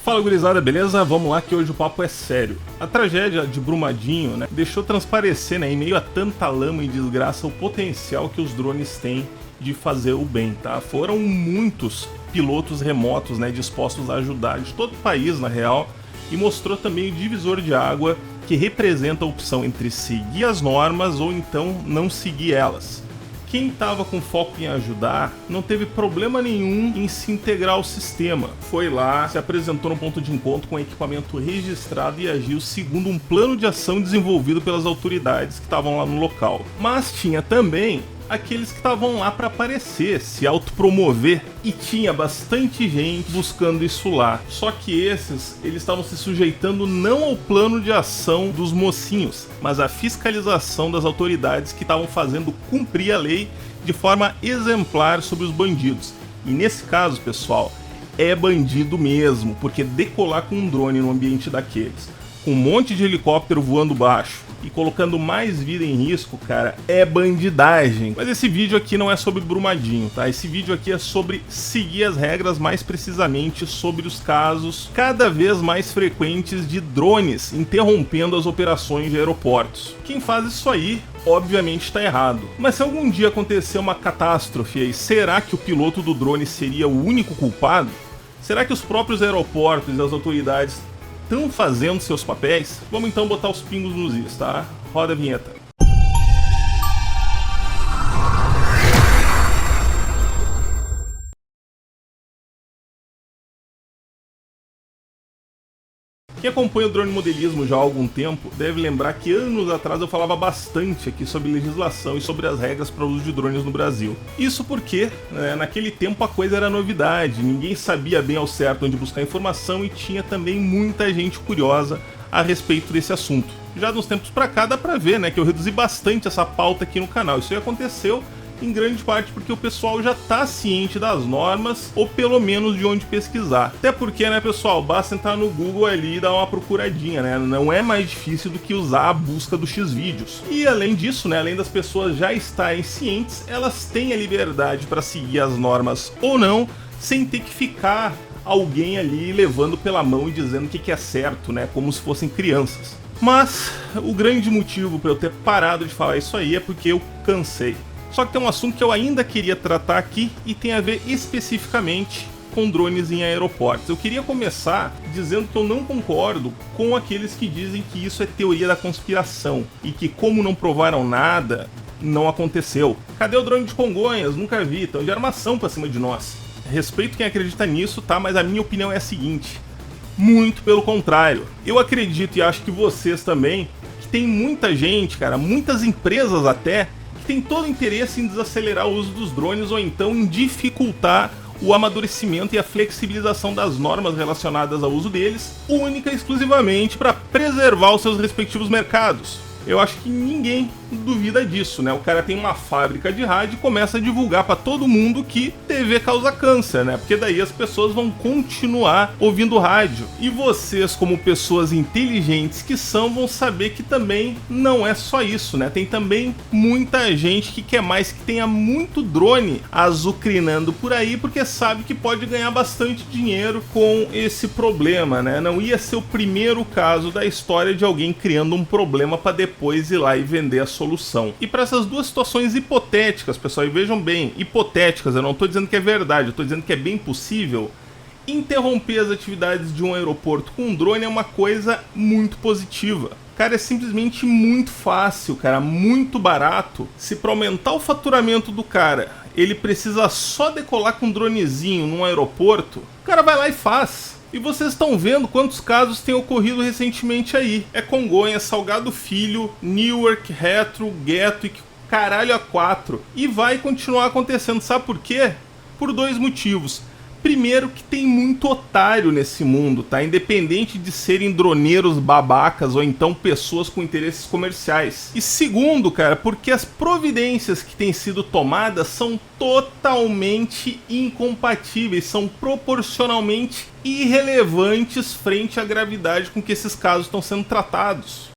Fala gurizada, beleza? Vamos lá que hoje o papo é sério. A tragédia de Brumadinho, deixou transparecer, em meio a tanta lama e desgraça, o potencial que os drones têm de fazer o bem, tá? Foram muitos pilotos remotos, dispostos a ajudar de todo o país, na real, e mostrou também o divisor de água que representa a opção entre seguir as normas ou então não seguir elas. Quem estava com foco em ajudar não teve problema nenhum em se integrar ao sistema. Foi lá, se apresentou no ponto de encontro com equipamento registrado e agiu segundo um plano de ação desenvolvido pelas autoridades que estavam lá no local. Mas tinha também aqueles que estavam lá para aparecer, se autopromover, e tinha bastante gente buscando isso lá. Só que eles estavam se sujeitando não ao plano de ação dos mocinhos, mas à fiscalização das autoridades que estavam fazendo cumprir a lei de forma exemplar sobre os bandidos. E nesse caso, pessoal, é bandido mesmo, porque decolar com um drone no ambiente daqueles, com um monte de helicóptero voando baixo e colocando mais vida em risco, cara, é bandidagem. Mas esse vídeo aqui não é sobre Brumadinho, tá? Esse vídeo aqui é sobre seguir as regras, mais precisamente sobre os casos cada vez mais frequentes de drones interrompendo as operações de aeroportos. Quem faz isso aí, obviamente está errado. Mas se algum dia acontecer uma catástrofe aí, será que o piloto do drone seria o único culpado? Será que os próprios aeroportos e as autoridades estão fazendo seus papéis? Vamos então botar os pingos nos is, tá? Roda a vinheta. Quem acompanha o drone modelismo já há algum tempo deve lembrar que anos atrás eu falava bastante aqui sobre legislação e sobre as regras para o uso de drones no Brasil. Isso porque, naquele tempo a coisa era novidade, ninguém sabia bem ao certo onde buscar informação e tinha também muita gente curiosa a respeito desse assunto. Já de uns tempos pra cá dá pra ver, que eu reduzi bastante essa pauta aqui no canal. Isso aí aconteceu em grande parte porque o pessoal já tá ciente das normas, ou pelo menos de onde pesquisar. Até porque, pessoal, basta entrar no Google ali e dar uma procuradinha, Não é mais difícil do que usar a busca do Xvideos. E além disso, além das pessoas já estarem cientes, elas têm a liberdade para seguir as normas ou não, sem ter que ficar alguém ali levando pela mão e dizendo o que é certo, como se fossem crianças. Mas o grande motivo para eu ter parado de falar isso aí é porque eu cansei. Só que tem um assunto que eu ainda queria tratar aqui e tem a ver especificamente com drones em aeroportos. Eu queria começar dizendo que eu não concordo com aqueles que dizem que isso é teoria da conspiração e que, como não provaram nada, não aconteceu. Cadê o drone de Congonhas? Nunca vi, então de armação pra cima de nós. Respeito quem acredita nisso, tá? Mas a minha opinião é a seguinte: muito pelo contrário. Eu acredito, e acho que vocês também, que tem muita gente, cara, muitas empresas até, tem todo o interesse em desacelerar o uso dos drones ou então em dificultar o amadurecimento e a flexibilização das normas relacionadas ao uso deles, única e exclusivamente para preservar os seus respectivos mercados. Eu acho que ninguém duvida disso, O cara tem uma fábrica de rádio e começa a divulgar para todo mundo que TV causa câncer, Porque daí as pessoas vão continuar ouvindo rádio. E vocês, como pessoas inteligentes que são, vão saber que também não é só isso, Tem também muita gente que quer mais, que tenha muito drone azucrinando por aí, porque sabe que pode ganhar bastante dinheiro com esse problema, Não ia ser o primeiro caso da história de alguém criando um problema para depois ir lá e vender a solução. E para essas duas situações hipotéticas, pessoal, e vejam bem, hipotéticas, eu não estou dizendo que é verdade, eu estou dizendo que é bem possível, interromper as atividades de um aeroporto com um drone é uma coisa muito positiva. Cara, é simplesmente muito fácil, cara, muito barato. Se para aumentar o faturamento do cara, ele precisa só decolar com um dronezinho num aeroporto, o cara vai lá e faz. E vocês estão vendo quantos casos têm ocorrido recentemente aí. É Congonhas, Salgado Filho, Newark, Retro, Gatwick, caralho a 4. E vai continuar acontecendo, sabe por quê? Por dois motivos. Primeiro, que tem muito otário nesse mundo, tá? Independente de serem droneiros babacas ou então pessoas com interesses comerciais. E segundo, cara, porque as providências que têm sido tomadas são totalmente incompatíveis, são proporcionalmente irrelevantes frente à gravidade com que esses casos estão sendo tratados.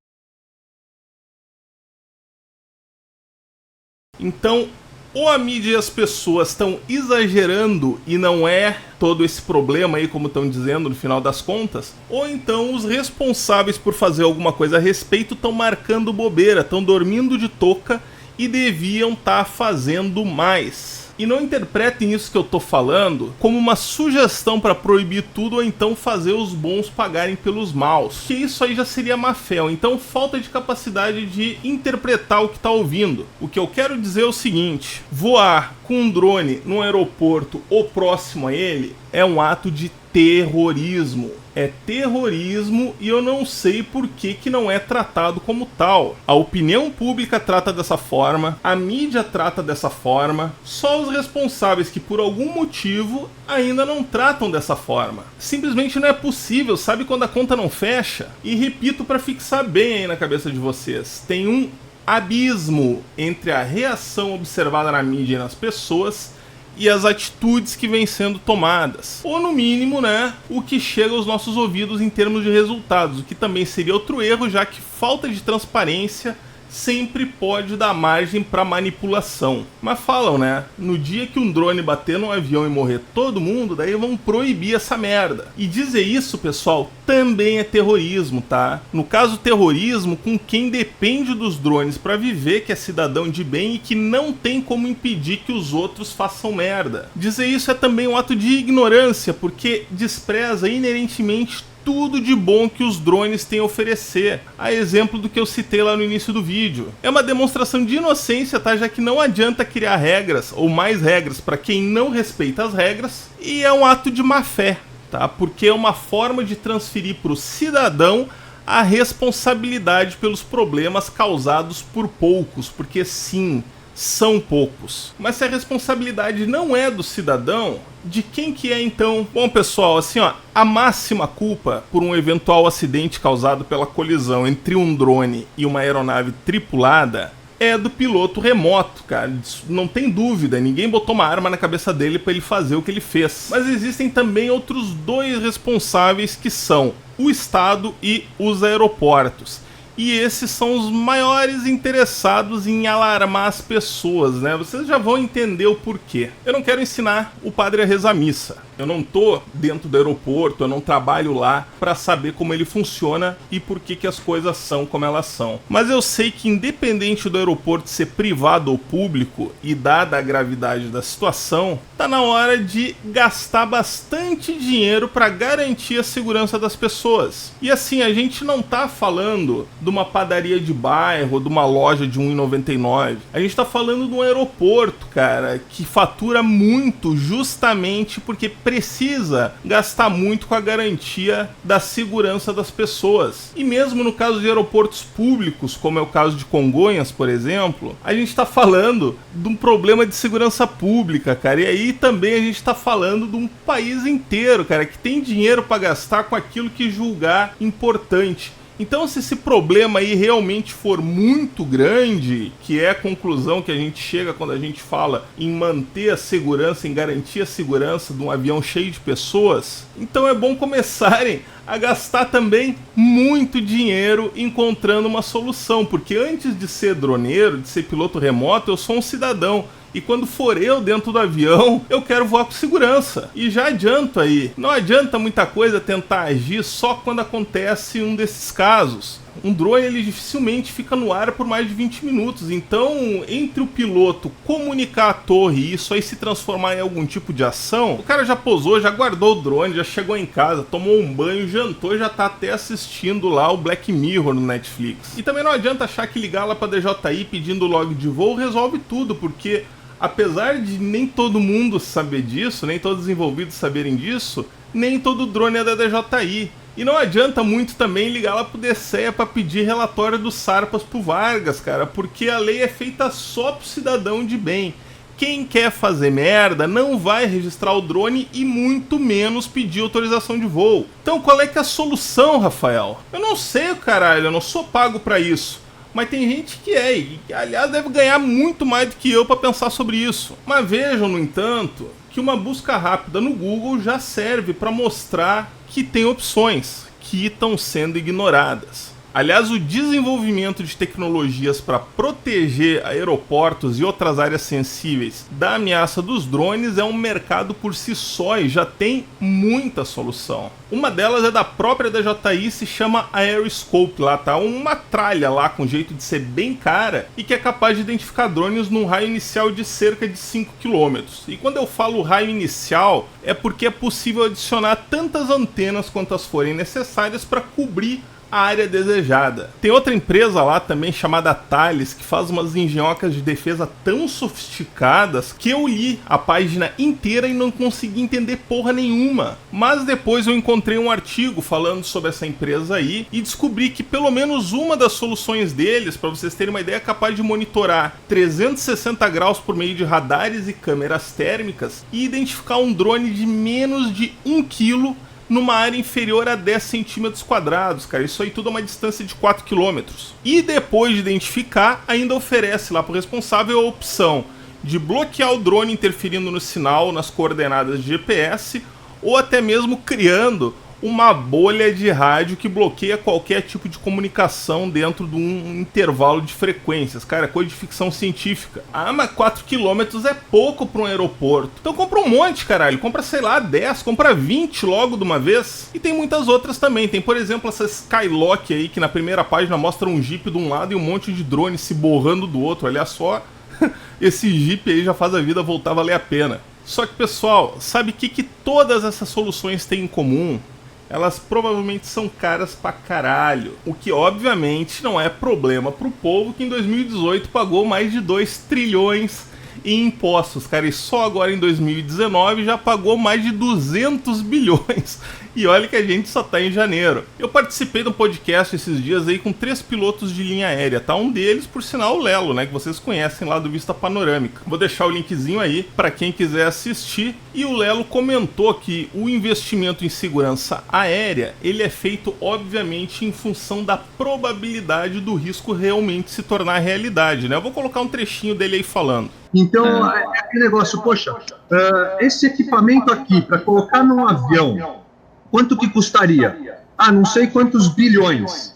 Então, ou a mídia e as pessoas estão exagerando e não é todo esse problema aí, como estão dizendo no final das contas, ou então os responsáveis por fazer alguma coisa a respeito estão marcando bobeira, estão dormindo de touca e deviam estar fazendo mais. E não interpretem isso que eu tô falando como uma sugestão para proibir tudo ou então fazer os bons pagarem pelos maus, que isso aí já seria má fé, ou então falta de capacidade de interpretar o que tá ouvindo. O que eu quero dizer é o seguinte: voar com um drone num aeroporto ou próximo a ele é um ato de terrorismo. É terrorismo e eu não sei por que não é tratado como tal. A opinião pública trata dessa forma, a mídia trata dessa forma, só os responsáveis que por algum motivo ainda não tratam dessa forma. Simplesmente não é possível, sabe quando a conta não fecha? E repito para fixar bem aí na cabeça de vocês, tem um abismo entre a reação observada na mídia e nas pessoas e as atitudes que vêm sendo tomadas. Ou no mínimo, né, o que chega aos nossos ouvidos em termos de resultados, o que também seria outro erro, já que falta de transparência sempre pode dar margem para manipulação. Mas falam, né, no dia que um drone bater num avião e morrer todo mundo, daí vão proibir essa merda. E dizer isso, pessoal, também é terrorismo, tá? No caso, terrorismo com quem depende dos drones para viver, que é cidadão de bem e que não tem como impedir que os outros façam merda. Dizer isso é também um ato de ignorância, porque despreza inerentemente tudo de bom que os drones têm a oferecer, a exemplo do que eu citei lá no início do vídeo. É uma demonstração de inocência, tá? Já que não adianta criar regras ou mais regras para quem não respeita as regras, e é um ato de má fé, tá? Porque é uma forma de transferir para o cidadão a responsabilidade pelos problemas causados por poucos, porque sim, são poucos. Mas se a responsabilidade não é do cidadão, de quem que é então? Bom, pessoal, assim, ó, a máxima culpa por um eventual acidente causado pela colisão entre um drone e uma aeronave tripulada é do piloto remoto, cara. Não tem dúvida, ninguém botou uma arma na cabeça dele para ele fazer o que ele fez. Mas existem também outros dois responsáveis, que são o Estado e os aeroportos. E esses são os maiores interessados em alarmar as pessoas, né? Vocês já vão entender o porquê. Eu não quero ensinar o padre a rezar missa. Eu não tô dentro do aeroporto, eu não trabalho lá para saber como ele funciona e por que as coisas são como elas são. Mas eu sei que independente do aeroporto ser privado ou público, e dada a gravidade da situação, tá na hora de gastar bastante dinheiro para garantir a segurança das pessoas. E assim, a gente não tá falando de uma padaria de bairro, de uma loja de R$1,99. A gente tá falando de um aeroporto, cara, que fatura muito justamente porque precisa gastar muito com a garantia da segurança das pessoas. E mesmo no caso de aeroportos públicos, como é o caso de Congonhas, por exemplo, a gente tá falando de um problema de segurança pública, cara. E aí também a gente tá falando de um país inteiro, cara, que tem dinheiro para gastar com aquilo que julgar importante. Então, se esse problema aí realmente for muito grande, que é a conclusão que a gente chega quando a gente fala em manter a segurança, em garantir a segurança de um avião cheio de pessoas, então é bom começarem a gastar também muito dinheiro encontrando uma solução, porque antes de ser droneiro, de ser piloto remoto, eu sou um cidadão. E quando for eu dentro do avião, eu quero voar com segurança. E já adianto aí, não adianta muita coisa tentar agir só quando acontece um desses casos. Um drone, ele dificilmente fica no ar por mais de 20 minutos. Então, entre o piloto comunicar a torre e isso aí se transformar em algum tipo de ação, o cara já pousou, já guardou o drone, já chegou em casa, tomou um banho, jantou e já tá até assistindo lá o Black Mirror no Netflix. E também não adianta achar que ligar lá pra DJI pedindo log de voo resolve tudo, porque apesar de nem todo mundo saber disso, nem todos os envolvidos saberem disso, nem todo drone é da DJI. E não adianta muito também ligar lá pro DCEA pra pedir relatório dos Sarpas pro Vargas, cara, porque a lei é feita só pro cidadão de bem. Quem quer fazer merda não vai registrar o drone e muito menos pedir autorização de voo. Então qual é que é a solução, Rafael? Eu não sei, caralho, eu não sou pago pra isso. Mas tem gente que é, e aliás deve ganhar muito mais do que eu para pensar sobre isso. Mas vejam, no entanto, que uma busca rápida no Google já serve para mostrar que tem opções que estão sendo ignoradas. Aliás, o desenvolvimento de tecnologias para proteger aeroportos e outras áreas sensíveis da ameaça dos drones é um mercado por si só e já tem muita solução. Uma delas é da própria DJI, se chama Aeroscope, lá tá uma tralha lá com jeito de ser bem cara e que é capaz de identificar drones num raio inicial de cerca de 5 km. E quando eu falo raio inicial, é porque é possível adicionar tantas antenas quantas forem necessárias para cobrir a área desejada. Tem outra empresa lá também chamada Thales que faz umas engenhocas de defesa tão sofisticadas que eu li a página inteira e não consegui entender porra nenhuma. Mas depois eu encontrei um artigo falando sobre essa empresa aí e descobri que pelo menos uma das soluções deles, para vocês terem uma ideia, é capaz de monitorar 360 graus por meio de radares e câmeras térmicas e identificar um drone de menos de 1 kg numa área inferior a 10 centímetros quadrados, cara. Isso aí tudo é uma distância de 4 km. E depois de identificar, ainda oferece lá para o responsável a opção de bloquear o drone interferindo no sinal, nas coordenadas de GPS, ou até mesmo criando uma bolha de rádio que bloqueia qualquer tipo de comunicação dentro de um intervalo de frequências. Cara, coisa de ficção científica. Ah, mas 4 km é pouco para um aeroporto. Então compra um monte, caralho. Compra, sei lá, 10, compra 20 logo de uma vez. E tem muitas outras também. Tem, por exemplo, essa Skylock aí, que na primeira página mostra um Jeep de um lado e um monte de drone se borrando do outro. Olha só, esse Jeep aí já faz a vida voltar a valer a pena. Só que, pessoal, sabe o que todas essas soluções têm em comum? Elas provavelmente são caras pra caralho, o que obviamente não é problema pro povo que em 2018 pagou mais de 2 trilhões em impostos, cara, e só agora em 2019 já pagou mais de 200 bilhões. E olha que a gente só tá em janeiro. Eu participei de um podcast esses dias aí com 3 pilotos de linha aérea, tá? Um deles, por sinal, o Lelo, né? Que vocês conhecem lá do Vista Panorâmica. Vou deixar o linkzinho aí pra quem quiser assistir. E o Lelo comentou que o investimento em segurança aérea, ele é feito, obviamente, em função da probabilidade do risco realmente se tornar realidade, né? Eu vou colocar um trechinho dele aí falando. Então, é aquele negócio, poxa, esse equipamento aqui, para colocar num avião, quanto que custaria? Ah, não sei quantos bilhões.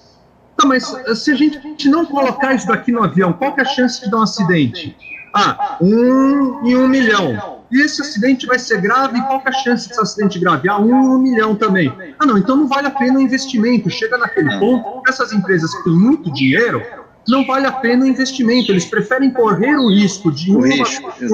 Tá, mas se a gente não colocar isso daqui no avião, qual que é a chance de dar um acidente? Ah, 1 em 1 milhão. E esse acidente vai ser grave, qual que é a chance desse acidente grave? Ah, 1 em 1 milhão também. Ah, não, então não vale a pena o investimento. Chega naquele ponto, essas empresas que têm muito dinheiro, não vale a pena o investimento, eles preferem correr o risco de 1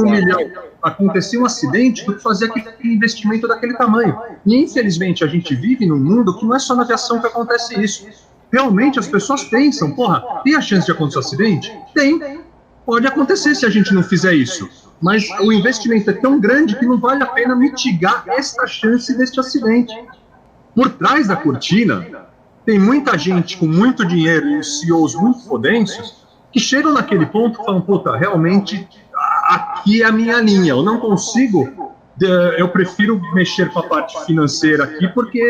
milhão acontecer um acidente do que fazer aquele investimento daquele tamanho. E infelizmente a gente vive num mundo que não é só na aviação que acontece isso. Realmente as pessoas pensam, porra, tem a chance de acontecer um acidente? Tem, pode acontecer se a gente não fizer isso. Mas o investimento é tão grande que não vale a pena mitigar esta chance deste acidente. Por trás da cortina, tem muita gente com muito dinheiro e CEOs muito fodêncios que chegam naquele ponto e falam, puta, realmente aqui é a minha linha, eu não consigo, eu prefiro mexer com a parte financeira aqui porque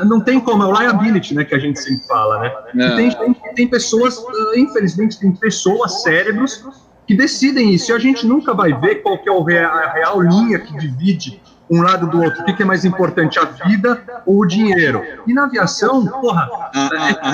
não tem como, é o liability, né, que a gente sempre fala, né? E tem pessoas, infelizmente, tem pessoas, cérebros, que decidem isso, e a gente nunca vai ver qual que é a real linha que divide um lado do outro, o que é mais importante, a vida ou o dinheiro? E na aviação, porra... A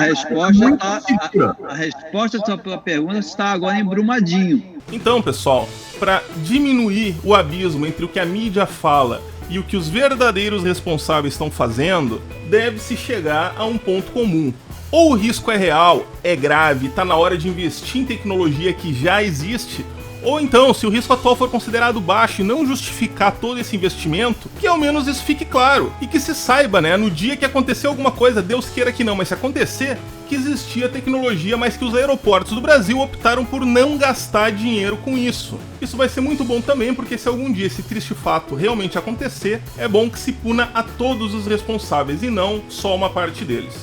resposta da sua pergunta está agora em Brumadinho. Então, pessoal, para diminuir o abismo entre o que a mídia fala e o que os verdadeiros responsáveis estão fazendo, deve-se chegar a um ponto comum. Ou o risco é real, é grave, está na hora de investir em tecnologia que já existe, ou então, se o risco atual for considerado baixo e não justificar todo esse investimento, que ao menos isso fique claro. E que se saiba, né, no dia que acontecer alguma coisa, Deus queira que não, mas se acontecer, que existia tecnologia, mas que os aeroportos do Brasil optaram por não gastar dinheiro com isso. Isso vai ser muito bom também, porque se algum dia esse triste fato realmente acontecer, é bom que se puna a todos os responsáveis e não só uma parte deles.